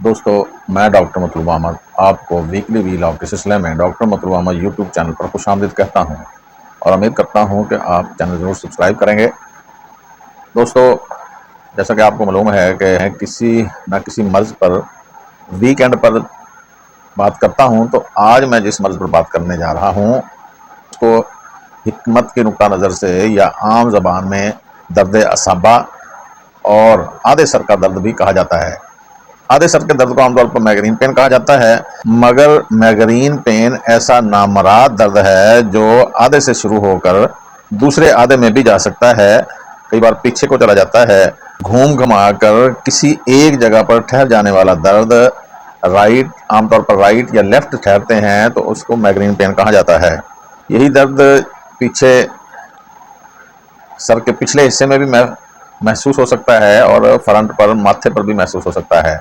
دوستو میں ڈاکٹر مطلوب احمد آپ کو ویکلی ویلاگ کے سلسلے میں ڈاکٹر مطلوب احمد یوٹیوب چینل پر خوش آمدید کہتا ہوں اور امید کرتا ہوں کہ آپ چینل ضرور سبسکرائب کریں گے۔ دوستو جیسا کہ آپ کو معلوم ہے کہ کسی نہ کسی مرض پر ویک اینڈ پر بات کرتا ہوں، تو آج میں جس مرض پر بات کرنے جا رہا ہوں اس کو حکمت کے نقطہ نظر سے یا عام زبان میں درد اعصابہ اور آدھے سر کا درد بھی کہا جاتا ہے۔ آدھے سر کے درد کو عام طور پر میگرین پین کہا جاتا ہے، مگر میگرین پین ایسا نامراد درد ہے جو آدھے سے شروع ہو کر دوسرے آدھے میں بھی جا سکتا ہے، کئی بار پیچھے کو چلا جاتا ہے۔ گھوم گھما کر کسی ایک جگہ پر ٹھہر جانے والا درد عام طور پر رائٹ یا لیفٹ ٹھہرتے ہیں تو اس کو میگرین پین کہا جاتا ہے۔ یہی درد پیچھے سر کے پچھلے حصے میں بھی محسوس ہو سکتا ہے اور فرنٹ پر ماتھے پر بھی محسوس ہو سکتا ہے۔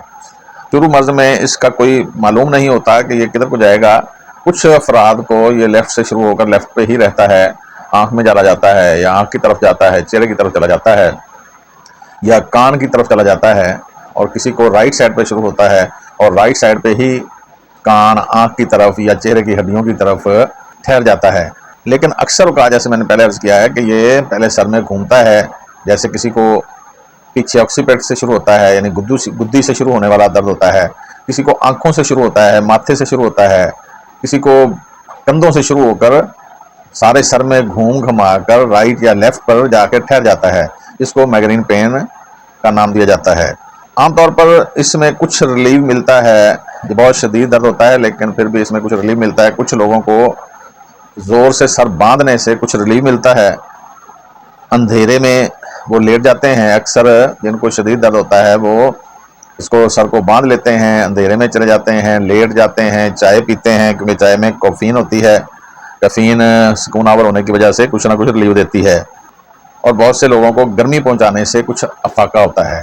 شروع مرض میں اس کا کوئی معلوم نہیں ہوتا کہ یہ کدھر کو جائے گا۔ کچھ افراد کو یہ لیفٹ سے شروع ہو کر لیفٹ پہ ہی رہتا ہے، آنکھ میں چلا جاتا ہے یا آنکھ کی طرف جاتا ہے، چہرے کی طرف چلا جاتا ہے یا کان کی طرف چلا جاتا ہے، اور کسی کو رائٹ سائڈ پہ شروع ہوتا ہے اور رائٹ سائڈ پہ ہی کان، آنکھ کی طرف یا چہرے کی ہڈیوں کی طرف ٹھہر جاتا ہے۔ لیکن اکثر اوقات جیسے میں نے پہلے عرض کیا ہے کہ یہ پہلے سر میں گھومتا ہے، جیسے کسی کو پیچھے آکسیپیٹ سے شروع ہوتا ہے، یعنی گدی سے شروع ہونے والا درد ہوتا ہے، کسی کو آنکھوں سے شروع ہوتا ہے، ماتھے سے شروع ہوتا ہے، کسی کو کندھوں سے شروع ہو کر سارے سر میں گھوم گھما کر رائٹ یا لیفٹ پر جا کے ٹھہر جاتا ہے۔ اس کو میگرین پین کا نام دیا جاتا ہے۔ عام طور پر اس میں کچھ ریلیف ملتا ہے، یہ بہت شدید درد ہوتا ہے لیکن پھر بھی اس میں کچھ ریلیف ملتا ہے۔ کچھ لوگوں کو زور سے سر باندھنے سے کچھ ریلیف ملتا ہے۔ اندھیرے میں وہ لیٹ جاتے ہیں، اکثر جن کو شدید درد ہوتا ہے وہ اس کو سر کو باندھ لیتے ہیں، اندھیرے میں چلے جاتے ہیں، لیٹ جاتے ہیں، چائے پیتے ہیں کیونکہ چائے میں کیفین ہوتی ہے۔ کیفین سکون آور ہونے کی وجہ سے کچھ نہ کچھ ریلیف دیتی ہے، اور بہت سے لوگوں کو گرمی پہنچانے سے کچھ افاقہ ہوتا ہے،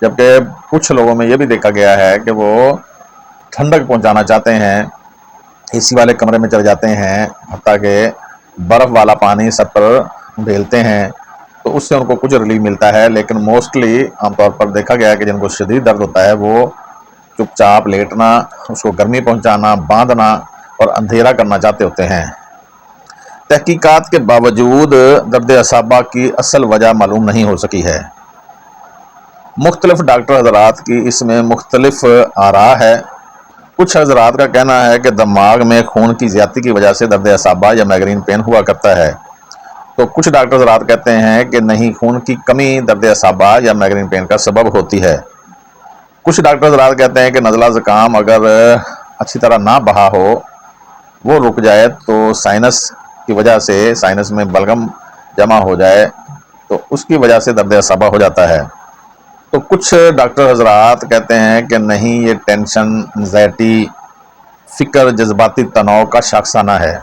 جبکہ کچھ لوگوں میں یہ بھی دیکھا گیا ہے کہ وہ ٹھنڈک پہنچانا چاہتے ہیں، اے سی والے کمرے میں چلے جاتے ہیں، حتیٰ کہ برف والا پانی سر پر ڈھیلتے ہیں تو اس سے ان کو کچھ ریلیف ملتا ہے۔ لیکن موسٹلی عام طور پر دیکھا گیا ہے کہ جن کو شدید درد ہوتا ہے وہ چپ چاپ لیٹنا، اس کو گرمی پہنچانا، باندھنا اور اندھیرا کرنا چاہتے ہوتے ہیں۔ تحقیقات کے باوجود درد اعصابہ کی اصل وجہ معلوم نہیں ہو سکی ہے۔ مختلف ڈاکٹر حضرات کی اس میں مختلف آراء ہے۔ کچھ حضرات کا کہنا ہے کہ دماغ میں خون کی زیادتی کی وجہ سے درد اعصابہ یا میگرین پین ہوا کرتا ہے، تو کچھ ڈاکٹر حضرات کہتے ہیں کہ نہیں، خون کی کمی درد اعصابہ یا میگرین پین کا سبب ہوتی ہے۔ کچھ ڈاکٹر حضرات کہتے ہیں کہ نزلہ زکام اگر اچھی طرح نہ بہا ہو، وہ رک جائے تو سائنس کی وجہ سے، سائنس میں بلغم جمع ہو جائے تو اس کی وجہ سے درد اعصابہ ہو جاتا ہے۔ تو کچھ ڈاکٹر حضرات کہتے ہیں کہ نہیں، یہ ٹینشن، انزائٹی، فکر، جذباتی تناؤ کا شاخسانہ ہے۔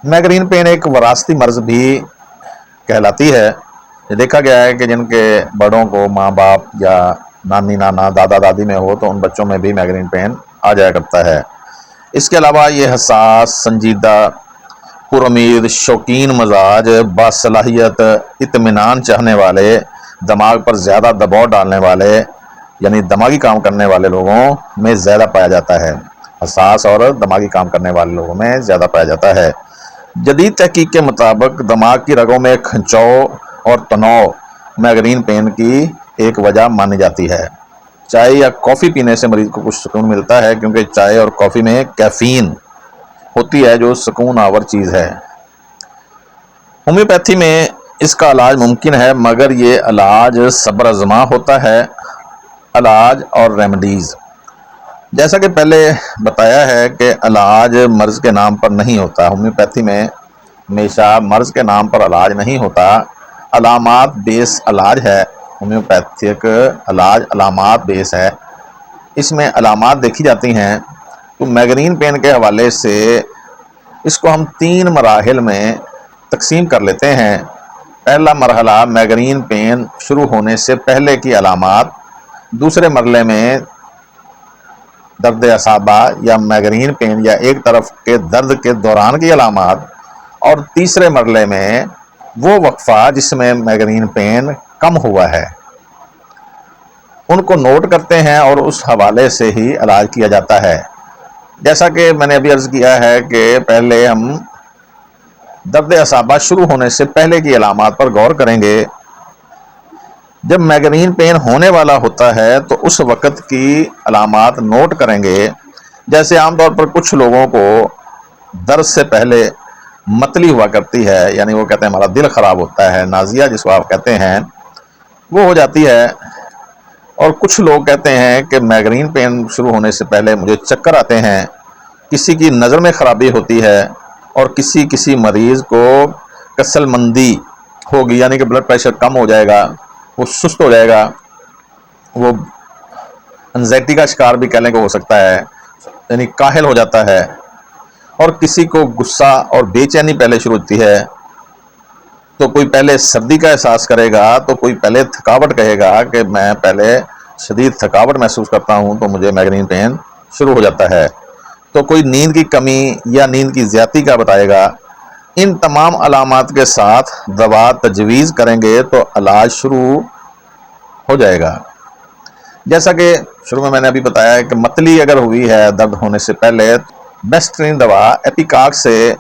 میگرین پین ایک وراثتی مرض بھی کہلاتی ہے۔ یہ دیکھا گیا ہے کہ جن کے بڑوں کو، ماں باپ یا نانی نانا، دادا دادی میں ہو تو ان بچوں میں بھی میگرین پین آ جایا کرتا ہے۔ اس کے علاوہ یہ حساس، سنجیدہ، پر امید، شوقین مزاج، باصلاحیت، اطمینان چاہنے والے، دماغ پر زیادہ دباؤ ڈالنے والے یعنی دماغی کام کرنے والے لوگوں میں زیادہ پایا جاتا ہے۔ حساس اور دماغی کام کرنے والے لوگوں میں زیادہ پایا جاتا ہے۔ جدید تحقیق کے مطابق دماغ کی رگوں میں کھنچاؤ اور تناؤ میگرین پین کی ایک وجہ مانی جاتی ہے۔ چائے یا کافی پینے سے مریض کو کچھ سکون ملتا ہے، کیونکہ چائے اور کافی میں کیفین ہوتی ہے جو سکون آور چیز ہے۔ ہومیوپیتھی میں اس کا علاج ممکن ہے، مگر یہ علاج صبر آزما ہوتا ہے۔ علاج اور ریمیڈیز، جیسا کہ پہلے بتایا ہے کہ علاج مرض کے نام پر نہیں ہوتا۔ ہومیوپیتھی میں ہمیشہ مرض کے نام پر علاج نہیں ہوتا، علامات بیس علاج ہے۔ ہومیوپیتھک علاج علامات بیس ہے، اس میں علامات دیکھی جاتی ہیں۔ تو میگرین پین کے حوالے سے اس کو ہم 3 مراحل میں تقسیم کر لیتے ہیں۔ پہلا مرحلہ میگرین پین شروع ہونے سے پہلے کی علامات، دوسرے مرحلے میں درد اعصابہ یا میگرین پین یا ایک طرف کے درد کے دوران کی علامات، اور تیسرے مرحلے میں وہ وقفہ جس میں میگرین پین کم ہوا ہے۔ ان کو نوٹ کرتے ہیں اور اس حوالے سے ہی علاج کیا جاتا ہے۔ جیسا کہ میں نے ابھی عرض کیا ہے کہ پہلے ہم درد اعصابہ شروع ہونے سے پہلے کی علامات پر غور کریں گے۔ جب مائگرین پین ہونے والا ہوتا ہے تو اس وقت کی علامات نوٹ کریں گے۔ جیسے عام طور پر کچھ لوگوں کو درد سے پہلے متلی ہوا کرتی ہے، یعنی وہ کہتے ہیں ہمارا دل خراب ہوتا ہے، نازیہ جس کو آپ کہتے ہیں وہ ہو جاتی ہے۔ اور کچھ لوگ کہتے ہیں کہ مائگرین پین شروع ہونے سے پہلے مجھے چکر آتے ہیں، کسی کی نظر میں خرابی ہوتی ہے، اور کسی مریض کو کسل مندی ہوگی، یعنی کہ بلڈ پریشر کم ہو جائے گا، وہ سست ہو جائے گا، وہ انزائٹی کا شکار بھی کہنے کو ہو سکتا ہے، یعنی کاہل ہو جاتا ہے۔ اور کسی کو غصہ اور بے چینی پہلے شروع ہوتی ہے، تو کوئی پہلے سردی کا احساس کرے گا، تو کوئی پہلے تھکاوٹ کہے گا کہ میں پہلے شدید تھکاوٹ محسوس کرتا ہوں تو مجھے مائگرین پین شروع ہو جاتا ہے، تو کوئی نیند کی کمی یا نیند کی زیادتی کا بتائے گا۔ ان تمام علامات کے ساتھ دوا تجویز کریں گے تو علاج شروع ہو جائے گا۔ جیسا کہ شروع میں نے ابھی بتایا کہ متلی اگر ہوئی ہے درد ہونے سے پہلے، بہترین دوا ایپیکاک سے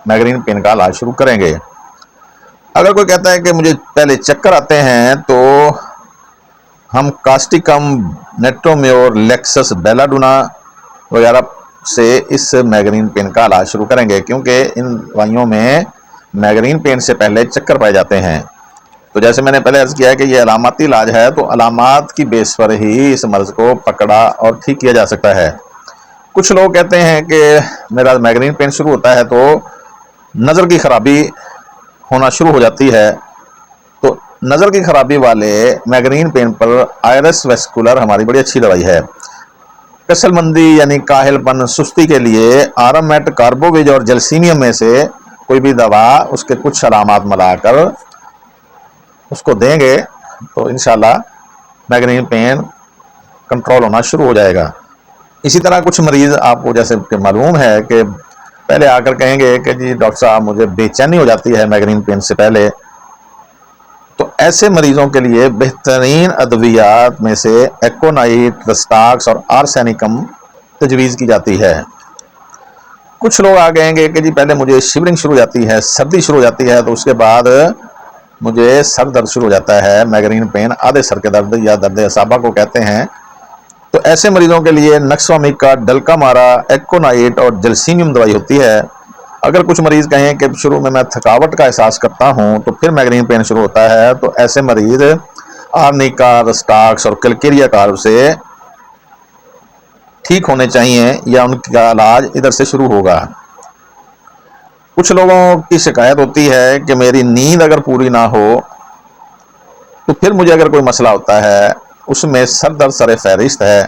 مائگرین پین کا علاج شروع کریں گے۔ اگر کوئی کہتا ہے کہ مجھے پہلے چکر آتے ہیں تو ہم کاسٹیکم، نیٹرومیور، لیکسس، بیلاڈونا وغیرہ سے اس مائگرین پین کا علاج شروع کریں گے، کیونکہ ان دوائیوں میں مائگرین پین سے پہلے چکر پائے جاتے ہیں۔ تو جیسے میں نے پہلے عرض کیا ہے کہ یہ علاماتی علاج ہے، تو علامات کی بیس پر ہی اس مرض کو پکڑا اور ٹھیک کیا جا سکتا ہے۔ کچھ لوگ کہتے ہیں کہ میرا مائگرین پین شروع ہوتا ہے تو نظر کی خرابی ہونا شروع ہو جاتی ہے، تو نظر کی خرابی والے مائگرین پین پر آئرس ویسکولر ہماری بڑی اچھی دوائی ہے۔ کسل مندی یعنی کاہل پن، سستی کے لیے آرمیٹ، کاربوویج اور جلسینیم میں سے کوئی بھی دوا اس کے کچھ علامات ملا کر اس کو دیں گے تو انشاءاللہ مائگرین پین کنٹرول ہونا شروع ہو جائے گا۔ اسی طرح کچھ مریض آپ کو جیسے کہ معلوم ہے کہ پہلے آ کر کہیں گے کہ جی ڈاکٹر صاحب مجھے بے چینی ہو جاتی ہے مائگرین پین سے پہلے، تو ایسے مریضوں کے لیے بہترین ادویات میں سے ایکونائٹ، رسٹاکس اور آرسینیکم تجویز کی جاتی ہے۔ کچھ لوگ آ گئیں گے کہ جی پہلے مجھے شیورنگ شروع ہو جاتی ہے، سردی شروع ہو جاتی ہے، تو اس کے بعد مجھے سر درد شروع ہو جاتا ہے، مائگرین پین، آدھے سر کے درد یا درد اعصابہ کو کہتے ہیں۔ تو ایسے مریضوں کے لیے نکسوامیکا، ڈلکامارا، ایکونائٹ اور جلسینیم دوائی ہوتی ہے۔ اگر کچھ مریض کہیں کہ شروع میں تھکاوٹ کا احساس کرتا ہوں تو پھر مائگرین پین شروع ہوتا ہے، تو ایسے مریض آرنیکا، رسٹاکس اور کلکیریا کارب سے ٹھیک ہونے چاہیے یا ان کا علاج ادھر سے شروع ہوگا۔ کچھ لوگوں کی شکایت ہوتی ہے کہ میری نیند اگر پوری نہ ہو تو پھر مجھے اگر کوئی مسئلہ ہوتا ہے، اس میں سر درد سر فہرست ہے،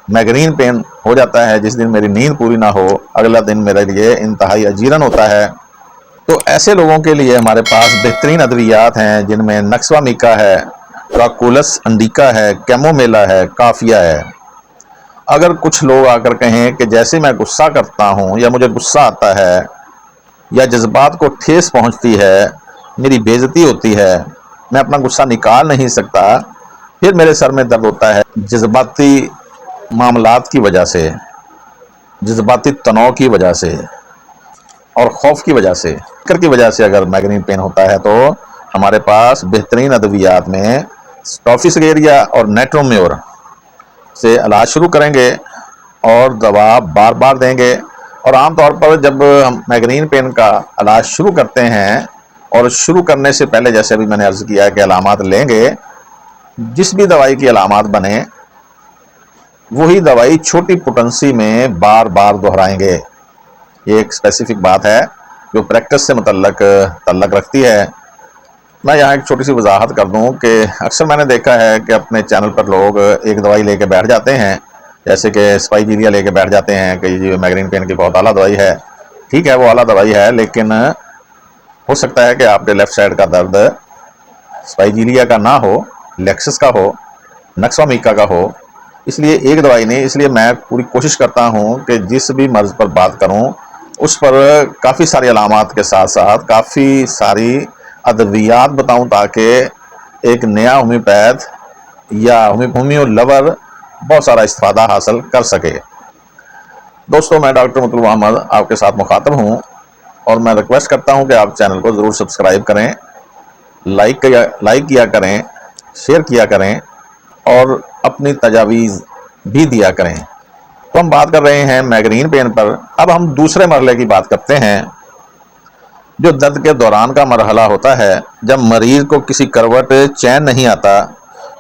مائگرین پین ہو جاتا ہے جس دن میری نیند پوری نہ ہو، اگلا دن میرے لیے انتہائی اجیرن ہوتا ہے۔ تو ایسے لوگوں کے لیے ہمارے پاس بہترین ادویات ہیں، جن میں نکسوامیکا ہے، پراکولس انڈیکا ہے، کیمومیلا ہے، کافیہ ہے۔ اگر کچھ لوگ آ کر کہیں کہ جیسے میں غصہ کرتا ہوں یا مجھے غصہ آتا ہے یا جذبات کو ٹھیس پہنچتی ہے، میری بے عزتی ہوتی ہے، میں اپنا غصہ نکال نہیں سکتا، پھر میرے سر میں درد ہوتا ہے، جذباتی معاملات کی وجہ سے، جذباتی تناؤ کی وجہ سے اور خوف کی وجہ سے، فکر کی وجہ سے اگر مائگرین پین ہوتا ہے تو ہمارے پاس بہترین ادویات میں ٹافیسگیریا اور نیٹرومیور سے علاج شروع کریں گے اور دوا بار بار دیں گے۔ اور عام طور پر جب ہم مائگرین پین کا علاج شروع کرتے ہیں اور شروع کرنے سے پہلے جیسے ابھی میں نے عرض کیا کہ علامات لیں گے، جس بھی دوائی کی علامات بنے وہی دوائی چھوٹی پوٹنسی میں بار بار دہرائیں گے۔ یہ ایک اسپیسیفک بات ہے جو پریکٹس سے تعلق رکھتی ہے۔ میں یہاں ایک چھوٹی سی وضاحت کر دوں کہ اکثر میں نے دیکھا ہے کہ اپنے چینل پر لوگ ایک دوائی لے کے بیٹھ جاتے ہیں، جیسے کہ اسپائجیلیا لے کے بیٹھ جاتے ہیں کہ یہ مائگرین پین کی بہت اعلیٰ دوائی ہے۔ ٹھیک ہے، وہ اعلیٰ دوائی ہے، لیکن ہو سکتا ہے کہ آپ کے لیفٹ سائڈ کا درد اسپائجیلیا کا نہ ہو، لیکسس کا ہو، نکسوامیکا کا ہو۔ اس لیے ایک دوائی نہیں، اس لیے میں پوری کوشش کرتا ہوں کہ جس بھی مرض پر بات کروں اس پر کافی ساری علامات کے ساتھ ساتھ کافی ساری ادویات بتاؤں، تاکہ ایک نیا ہومیوپیتھ یا ہومیو لور بہت سارا استفادہ حاصل کر سکے۔ دوستو میں ڈاکٹر مطلوب احمد آپ کے ساتھ مخاطب ہوں، اور میں ریکویسٹ کرتا ہوں کہ آپ چینل کو ضرور سبسکرائب کریں، لائک کیا کریں، شیئر کیا کریں، اور اپنی تجاویز بھی دیا کریں۔ تو ہم بات کر رہے ہیں مائگرین پین پر۔ اب ہم دوسرے مرحلے کی بات کرتے ہیں، جو درد کے دوران کا مرحلہ ہوتا ہے، جب مریض کو کسی کروٹ چین نہیں آتا،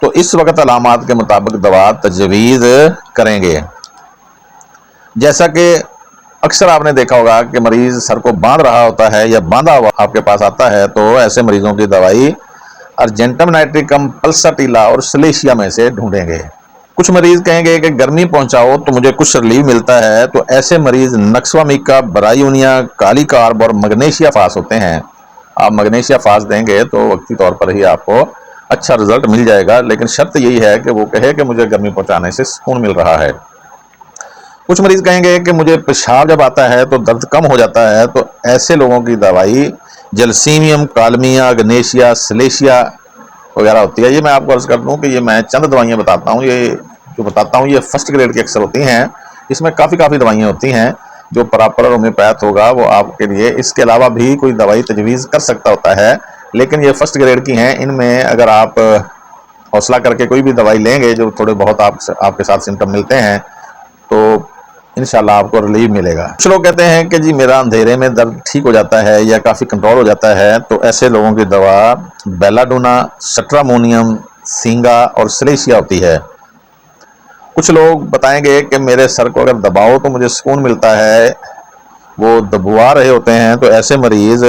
تو اس وقت علامات کے مطابق دوا تجویز کریں گے۔ جیسا کہ اکثر آپ نے دیکھا ہوگا کہ مریض سر کو باندھ رہا ہوتا ہے یا باندھا ہوا آپ کے پاس آتا ہے، تو ایسے مریضوں کی دوائی ارجنٹم نائٹریکم، پلساٹیلا اور سلیشیا میں سے ڈھونڈیں گے۔ کچھ مریض کہیں گے کہ گرمی پہنچاؤ تو مجھے کچھ ریلیف ملتا ہے، تو ایسے مریض نکسوا میکا، برائیونیا، کالی کارب اور مگنیشیا فاس ہوتے ہیں۔ آپ مگنیشیا فاس دیں گے تو وقتی طور پر ہی آپ کو اچھا رزلٹ مل جائے گا، لیکن شرط یہی ہے کہ وہ کہے کہ مجھے گرمی پہنچانے سے سکون مل رہا ہے۔ کچھ مریض کہیں گے کہ مجھے پیشاب جب آتا ہے تو درد کم ہو جاتا ہے، تو ایسے لوگوں کی دوائی جلسیمیم، کالمیا، اگنیشیا، سلیشیا وغیرہ ہوتی ہے۔ یہ میں آپ کو عرض کر دوں کہ یہ میں چند دوائیاں بتاتا ہوں، یہ فرسٹ گریڈ کی اکثر ہوتی ہیں۔ اس میں کافی دوائیاں ہوتی ہیں، جو پراپر ہومیوپیتھ ہوگا وہ آپ کے لیے اس کے علاوہ بھی کوئی دوائی تجویز کر سکتا ہوتا ہے، لیکن یہ فرسٹ گریڈ کی ہیں۔ ان میں اگر آپ حوصلہ کر کے کوئی بھی دوائی لیں گے، جو تھوڑے بہت آپ کے ساتھ سمٹم ملتے ہیں، تو انشاءاللہ آپ کو ریلیف ملے گا۔ کچھ لوگ کہتے ہیں کہ جی میرا اندھیرے میں درد ٹھیک ہو جاتا ہے یا کافی کنٹرول ہو جاتا ہے، تو ایسے لوگوں کی دوا بیلاڈونا، سٹرامونیم، سینگا اور سلیشیا ہوتی ہے۔ کچھ لوگ بتائیں گے کہ میرے سر کو اگر دباؤ تو مجھے سکون ملتا ہے، وہ دبوا رہے ہوتے ہیں، تو ایسے مریض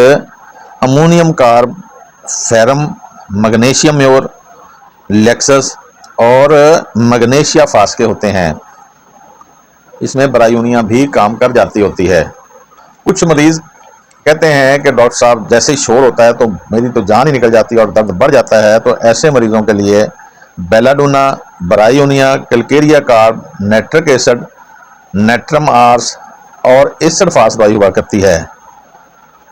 امونیم کارب، فیرم، مگنیشیم میور، لیکسس اور مگنیشیا فاس کے ہوتے ہیں۔ اس میں برائیونیا بھی کام کر جاتی ہوتی ہے۔ کچھ مریض کہتے ہیں کہ ڈاکٹر صاحب جیسے ہی شور ہوتا ہے تو میری تو جان ہی نکل جاتی ہے اور درد بڑھ جاتا ہے، تو ایسے مریضوں کے لیے بیلاڈونا، برائیونیا، کیلکیریا کارب، نیٹرک ایسڈ، نیٹرم آرس اور ایسڈ فاس دوائی ہوا کرتی ہے۔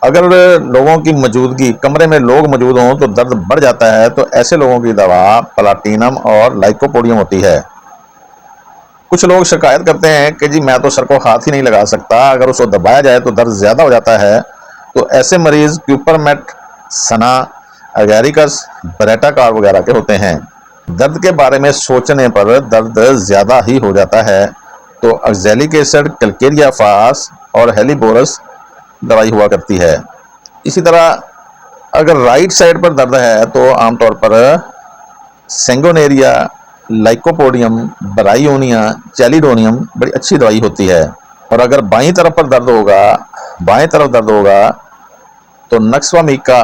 اگر لوگوں کی موجودگی، کمرے میں لوگ موجود ہوں تو درد بڑھ جاتا ہے، تو ایسے لوگوں کی دوا پلاٹینم اور لائکوپوڈیم ہوتی ہے۔ کچھ لوگ شکایت کرتے ہیں کہ جی میں تو سر کو ہاتھ ہی نہیں لگا سکتا، اگر اس کو دبایا جائے تو درد زیادہ ہو جاتا ہے، تو ایسے مریض کیوپرمیٹ، سنا، اگیریکس، بریٹا کار وغیرہ کے ہوتے ہیں۔ درد کے بارے میں سوچنے پر درد زیادہ ہی ہو جاتا ہے، تو اگزیلک ایسڈ، کیلکیریا فاس اور ہیلیبورس دوائی ہوا کرتی ہے۔ اسی طرح اگر رائٹ سائڈ پر درد ہے تو عام طور پر سینگونیریا، لائکوپوڈیم، برائیونیا، چیلیڈونیم بڑی اچھی دوائی ہوتی ہے۔ اور اگر بائیں طرف درد ہوگا تو نکسوا میکا،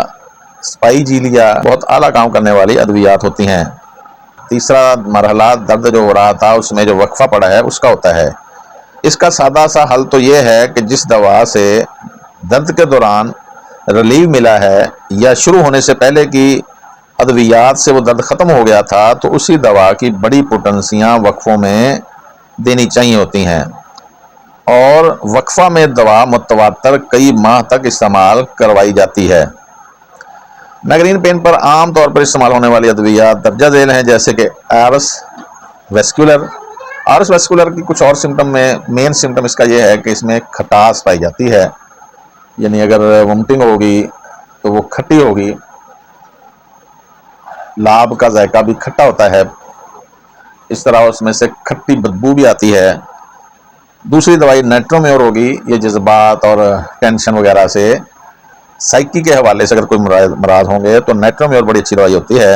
سپائیجیلیا بہت اعلیٰ کام کرنے والی ادویات ہوتی ہیں۔ تیسرا مرحلہ درد جو ہو رہا تھا اس میں جو وقفہ پڑا ہے اس کا ہوتا ہے۔ اس کا سادہ سا حل تو یہ ہے کہ جس دوا سے درد کے دوران ریلیف ملا ہے یا شروع ہونے سے پہلے کی ادویات سے وہ درد ختم ہو گیا تھا، تو اسی دوا کی بڑی پوٹنسیاں وقفوں میں دینی چاہیے ہوتی ہیں، اور وقفہ میں دوا متواتر کئی ماہ تک استعمال کروائی جاتی ہے۔ مائگرین پین پر عام طور پر استعمال ہونے والی ادویات درجہ ذیل ہیں، جیسے کہ آرس ویسکولر کی کچھ اور سمٹم میں مین سمٹم اس کا یہ ہے کہ اس میں کھٹاس پائی جاتی ہے، یعنی اگر ومٹنگ ہوگی تو وہ کھٹی ہوگی، لاب کا ذائقہ بھی کھٹا ہوتا ہے، اس طرح اس میں سے کھٹی بدبو بھی آتی ہے۔ دوسری دوائی نیٹرومیور ہوگی، یہ جذبات اور ٹینشن وغیرہ سے، سائیکی کے حوالے سے اگر کوئی مرض ہوں گے تو نیٹرومیور بڑی اچھی دوائی ہوتی ہے۔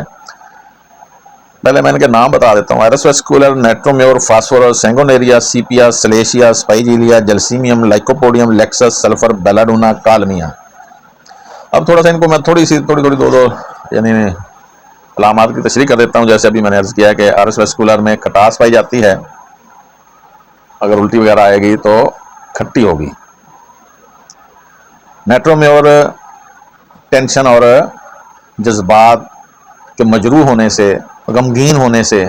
پہلے میں ان کے نام بتا دیتا ہوں: آرس ویسکولر، نیٹرومیور، فاسفورس، سینگونیریا، سیپیا، سلیشیا، سپائیجیلیا، جلسیمیم، لائکوپوڈیم، لیکسس، سلفر، بیلاڈونا، کالمیا۔ اب تھوڑا سا ان کو میں تھوڑی دو یعنی علامات کی تشریح کر دیتا ہوں۔ جیسے ابھی میں نے عرض کیا کہ آرس ویسکولر میں کھٹاس پائی جاتی ہے، اگر الٹی وغیرہ آئے گی تو کھٹی ہوگی۔ نیٹرومیور ٹینشن اور جذبات کے مجروح ہونے سے، غمگین ہونے سے،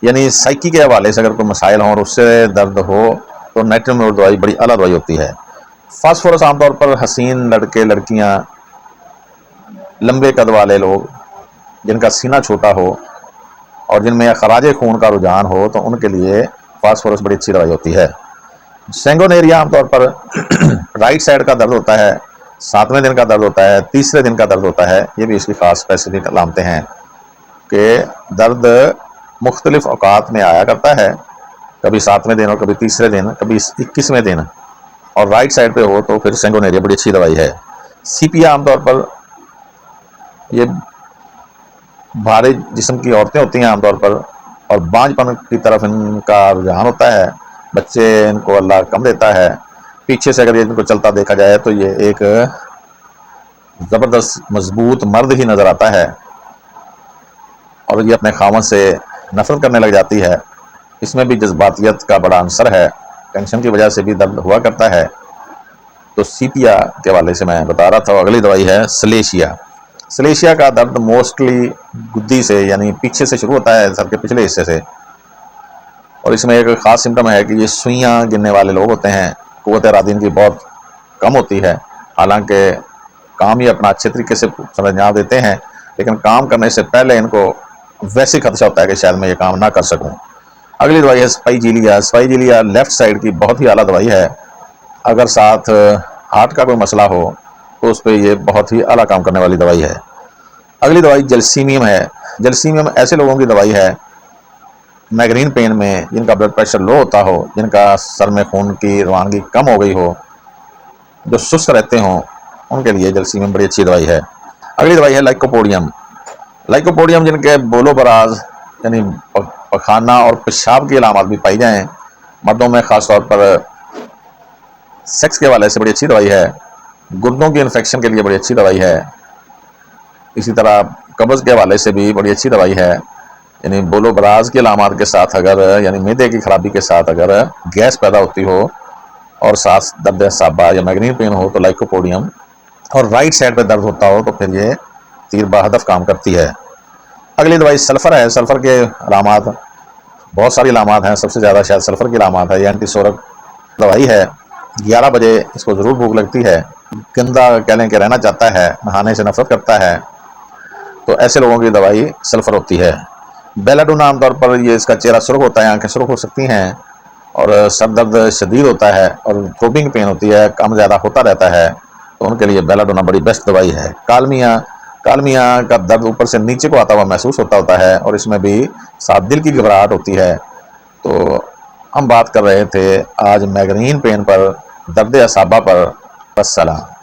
یعنی سائیکی کے حوالے سے اگر کوئی مسائل ہوں اور اس سے درد ہو تو نیٹرومیور دوائی بڑی اعلیٰ دوائی ہوتی ہے۔ فاسفورس عام طور پر حسین لڑکے لڑکیاں، لمبے قد والے لوگ جن کا سینہ چھوٹا ہو، اور جن میں خراج خون کا رجحان ہو تو ان کے لیے فاسفورس بڑی اچھی دوائی ہوتی ہے۔ سینگونیریا عام طور پر رائٹ سائڈ کا درد ہوتا ہے، 7ویں دن کا درد ہوتا ہے، تیسرے دن کا درد ہوتا ہے۔ یہ بھی اس کی خاص اسپیسیفک علامتیں ہیں کہ درد مختلف اوقات میں آیا کرتا ہے، کبھی 7ویں دن اور کبھی تیسرے دن، کبھی 21ویں دن، اور رائٹ سائڈ پہ ہو تو پھر سینگونیریا بڑی اچھی دوائی ہے۔ سیپیا عام طور پر یہ بھاری جسم کی عورتیں ہوتی ہیں عام طور پر، اور بانجھ پن کی طرف ان کا رجحان ہوتا ہے، بچے ان کو اللہ کم دیتا ہے۔ پیچھے سے اگر ان کو چلتا دیکھا جائے تو یہ ایک زبردست مضبوط مرد ہی نظر آتا ہے، اور یہ اپنے خاوند سے نفرت کرنے لگ جاتی ہے۔ اس میں بھی جذباتیت کا بڑا عنصر ہے، ٹینشن کی وجہ سے بھی درد ہوا کرتا ہے۔ تو سیپیا کے حوالے سے میں بتا رہا تھا۔ اگلی دوائی ہے سلیشیا۔ سلیشیا کا درد موسٹلی گدی سے یعنی پیچھے سے شروع ہوتا ہے، سر کے پچھلے حصے سے، اور اس میں ایک خاص سمٹم ہے کہ یہ سوئیاں گننے والے لوگ ہوتے ہیں، قوت ارادی ان کی بہت کم ہوتی ہے، حالانکہ کام یہ اپنا اچھے طریقے سے سر انجام دیتے ہیں، لیکن کام کرنے سے پہلے ان کو ویسے خدشہ ہوتا ہے کہ شاید میں یہ کام نہ کر سکوں۔ اگلی دوائی ہے اسپائجیلیا۔ اسپائجیلیا لیفٹ سائڈ کی بہت ہی اعلیٰ دوائی ہے، اگر ساتھ ہارٹ کا کوئی مسئلہ ہو تو اس پہ یہ بہت ہی اعلیٰ کام کرنے والی دوائی ہے۔ اگلی دوائی جلسیمیم ہے۔ جلسیمیم ایسے لوگوں کی دوائی ہے مائگرین پین میں، جن کا بلڈ پریشر لو ہوتا ہو، جن کا سر میں خون کی روانگی کم ہو گئی ہو، جو سست رہتے ہوں، ان کے لیے جلسیمیم بڑی اچھی دوائی ہے۔ اگلی دوائی ہے لائکوپوڈیم۔ لائکوپوڈیم جن کے بولو براز یعنی پخانہ اور پیشاب کی علامات بھی پائی جائیں، مردوں میں خاص طور پر سیکس کے حوالے سے بڑی اچھی دوائی ہے، گردوں کی انفیکشن کے لیے بڑی اچھی دوائی ہے، اسی طرح قبض کے حوالے سے بھی بڑی اچھی دوائی ہے۔ یعنی بولو براز کی علامات کے ساتھ اگر یعنی معدے کی خرابی کے ساتھ اگر گیس پیدا ہوتی ہو اور ساتھ درد اعصابہ یا مائگرین پین ہو تو لائکوپوڈیم، اور رائٹ سائڈ پہ درد ہوتا ہو تو پھر یہ تیر بہدف کام کرتی ہے۔ اگلی دوائی سلفر ہے۔ سلفر کے علامات بہت ساری علامات ہیں، سب سے زیادہ شاید سلفر کی علامات ہے۔ یہ اینٹی سورک دوائی ہے۔ 11 بجے اس کو ضرور بھوک لگتی ہے، گندا کہہ لیں کہ رہنا چاہتا ہے، نہانے سے نفرت کرتا ہے، تو ایسے لوگوں کی دوائی سلفر ہوتی ہے۔ بیلاڈونا عام طور پر یہ اس کا چہرہ سرخ ہوتا ہے، آنکھیں سرخ ہو سکتی ہیں، اور سر درد شدید ہوتا ہے اور تھروپنگ پین ہوتی ہے، کم زیادہ ہوتا رہتا ہے، تو ان کے لیے بیلاڈونا بڑی بیسٹ دوائی ہے۔ کالمیا کا درد اوپر سے نیچے کو آتا ہوا محسوس ہوتا ہے، اور اس میں بھی ساتھ دل کی گھبراہٹ ہوتی ہے۔ تو ہم بات کر رہے تھے آج مائگرین پین پر، درد اعصابہ پر۔ السلام۔